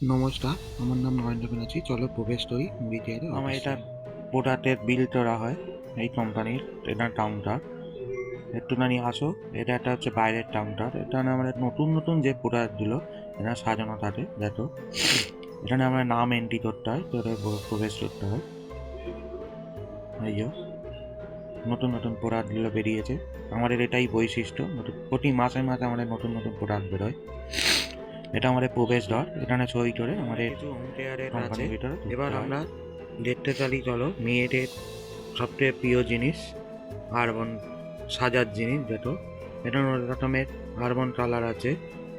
নমস্কার, আমার নাম নরেন্দ্র ব্যানার্জি। চলো প্রবেশ করি বিটিআরে আমার অফিসে। এটা প্রোডাক্টের বিল করা হয় এই কোম্পানির। এটা কাউন্টার, একটুখানি আসো। এটা একটা হচ্ছে বাইরের কাউন্টার। এখানে আমাদের নতুন নতুন যে প্রোডাক্টগুলো এটা সাজানো থাকে দেখো। এখানে আমরা নাম এন্ট্রি করতে হয়, তো প্রবেশ করতে হয়। এই যে নতুন নতুন প্রোডাক্টগুলো বেরিয়েছে, আমাদের এটাই বৈশিষ্ট্য। প্রতি মাসে মাসে আমাদের নতুন নতুন প্রোডাক্ট বেরোয়। এটা আমাদের প্রবেশ দ্বার, এখানে সই করে আমাদের কিছু হোম কেয়ারের আছে। কোম্পানির ভিতরে ঢুকতে এবার হয়। আমরা দেখতে চালি, চলো মেয়েদের সবচেয়ে প্রিয় জিনিস আরবান সাজার জিনিস যেটা। এটা অনেক রকমের আরবান কালার আছে,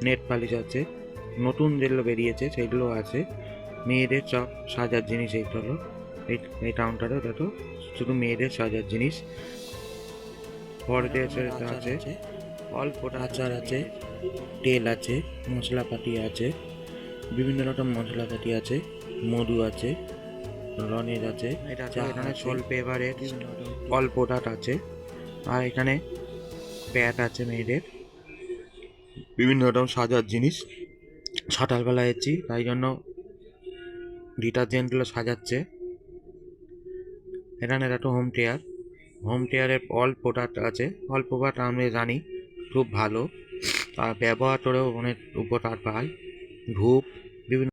নেট পালিশ আছে, নতুন যেগুলো বেরিয়েছে সেগুলো আছে। মেয়েদের সব সাজার জিনিস এইগুলো। এই এই কাউন্টারে দেখো শুধু মেয়েদের সাজার জিনিস। ফরগেসের আছে, অল্প আচার আছে, তেল আছে, মশলাপাতি আছে, বিভিন্ন রকম মশলাপাতি আছে, মধু আছে, রনেজ আছে, এখানে সল পেপারের অল্প ডাট আছে। আর এখানে প্যাট আছে মেয়েদের, বিভিন্ন রকম সাজার জিনিস। সকালবেলা এসেছি তাই জন্য ডিটারজেন্টগুলো সাজাচ্ছে। এখানে একটা হোম কেয়ার, হোম কেয়ারের অল প্রোডাক্ট আছে। অল প্রোডাক্ট আমরা জানি খুব ভালো, আর ব্যবহার করেও অনেক উপকার পাই। ধূপ, বিভিন্ন